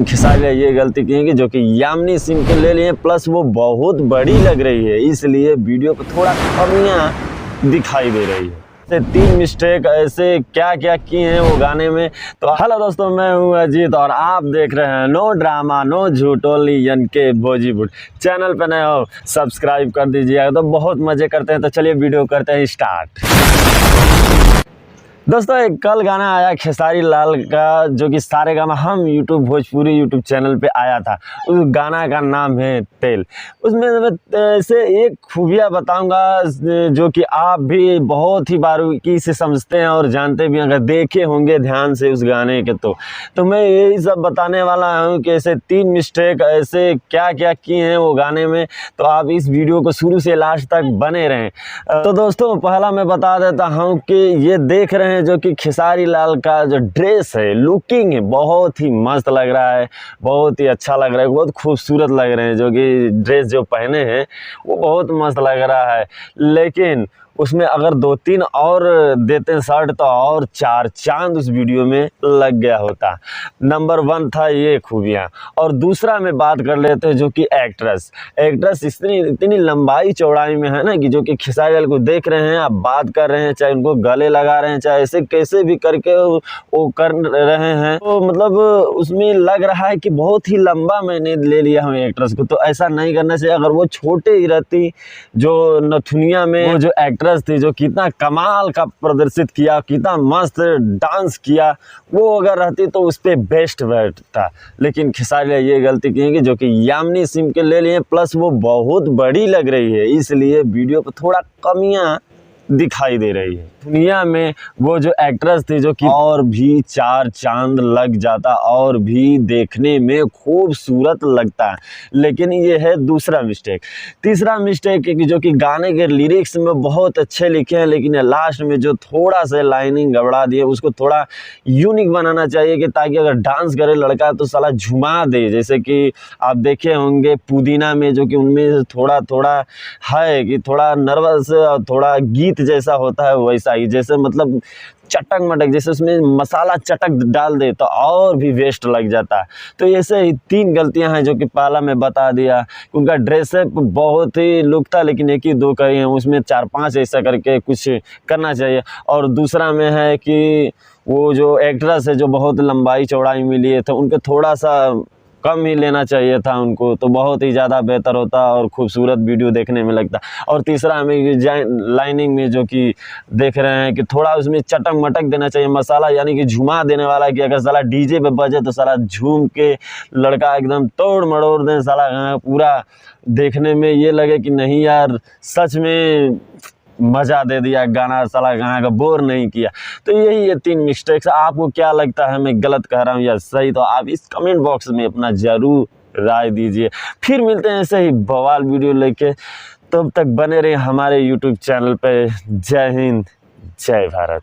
खेसारी लाल ये गलती की है कि जो कि यामिनी सिंह के ले लिए, प्लस वो बहुत बड़ी लग रही है, इसलिए वीडियो को थोड़ा कमियां दिखाई दे रही है। 3 मिस्टेक ऐसे क्या क्या किए हैं वो गाने में। तो हेलो दोस्तों, मैं हूँ अजीत और आप देख रहे हैं नो ड्रामा नो झूठ ओनली NK बॉलीवुड। चैनल पे नए हो सब्सक्राइब कर दीजिएगा। तो बहुत मज़े करते हैं, तो चलिए वीडियो करते हैं स्टार्ट। दोस्तों एक कल गाना आया खेसारी लाल का, जो कि सारेगामा हम यूट्यूब भोजपुरी यूट्यूब चैनल पे आया था। उस गाना का नाम है तेल। उसमें मैं ऐसे एक खूबियाँ बताऊंगा जो कि आप भी बहुत ही बारीकी से समझते हैं और जानते भी, अगर देखे होंगे ध्यान से उस गाने के। तो मैं यही सब बताने वाला हूँ कि ऐसे 3 मिस्टेक ऐसे क्या क्या किए हैं वो गाने में। तो आप इस वीडियो को शुरू से लास्ट तक बने रहें। तो दोस्तों पहला मैं बता देता हूँ कि ये देख रहे हैं जो कि खेसारी लाल का जो ड्रेस है, लुकिंग है, बहुत ही मस्त लग रहा है, बहुत ही अच्छा लग रहा है, बहुत खूबसूरत लग रहे हैं। जो कि ड्रेस जो पहने हैं वो बहुत मस्त लग रहा है, लेकिन उसमें अगर 2-3 और देते शर्ट तो और 4 चांद उस वीडियो में लग गया होता। नंबर 1 था ये खूबियाँ। और दूसरा में बात कर लेते हैं जो कि एक्ट्रेस इतनी लंबाई चौड़ाई में है ना, कि जो कि खेसारी लाल को देख रहे हैं, आप बात कर रहे हैं, चाहे उनको गले लगा रहे हैं, चाहे ऐसे कैसे भी करके वो कर रहे हैं, तो मतलब उसमें लग रहा है कि बहुत ही लंबा मैंने ले लिया हूँ एक्ट्रेस को। तो ऐसा नहीं करना चाहिए। अगर वो छोटे ही रहती, जो नथुनिया में वो जो एक्ट्रेस थी, जो कितना कमाल का प्रदर्शित किया, कितना मस्त डांस किया, वो अगर रहती तो उस पर बेस्ट बैठता। लेकिन खेसारी लाल ये गलती की है कि जो कि यामिनी सिंह के ले लिए, प्लस वो बहुत बड़ी लग रही है, इसलिए वीडियो पर थोड़ा कमियां दिखाई दे रही है। दुनिया में वो जो एक्ट्रेस थी, जो कि और भी 4 चांद लग जाता, और भी देखने में खूबसूरत लगता। लेकिन ये है दूसरा मिस्टेक। तीसरा मिस्टेक है कि जो कि गाने के लिरिक्स में बहुत अच्छे लिखे हैं, लेकिन लास्ट में जो थोड़ा सा लाइनिंग गड़बड़ा दिए, उसको थोड़ा यूनिक बनाना चाहिए, कि ताकि अगर डांस करे लड़का तो साला झुमा दे। जैसे कि आप देखे होंगे पुदीना में, जो कि उनमें थोड़ा थोड़ा है कि थोड़ा नर्वस और थोड़ा गीत जैसा होता है, वैसा ही, जैसे मतलब चटक मटक, जैसे उसमें मसाला चटक डाल दे तो और भी वेस्ट लग जाता। तो ऐसे ही 3 गलतियां हैं जो कि पहला मैं बता दिया। उनका ड्रेसअप बहुत ही लुक था, लेकिन 1-2 कही हैं, उसमें 4-5 ऐसा करके कुछ करना चाहिए। और दूसरा में है कि वो जो एक्ट्रेस है, जो बहुत लंबाई चौड़ाई में लिए थे, उनके थोड़ा सा कम ही लेना चाहिए था उनको, तो बहुत ही ज़्यादा बेहतर होता और खूबसूरत वीडियो देखने में लगता। और तीसरा हमें लाइनिंग में जो कि देख रहे हैं कि थोड़ा उसमें चटक मटक देना चाहिए, मसाला यानी कि झुमा देने वाला, कि अगर साला डीजे पे बजे तो साला झूम के लड़का एकदम तोड़ मड़ोड़ दें, साला पूरा देखने में ये लगे कि नहीं यार सच में मज़ा दे दिया गाना, साला गाना का बोर नहीं किया। तो यही ये 3 मिस्टेक्स। आपको क्या लगता है, मैं गलत कह रहा हूँ या सही? तो आप इस कमेंट बॉक्स में अपना ज़रूर राय दीजिए। फिर मिलते हैं ऐसे ही बवाल वीडियो लेके, तब तक बने रहे हमारे YouTube चैनल पे। जय हिंद, जय भारत।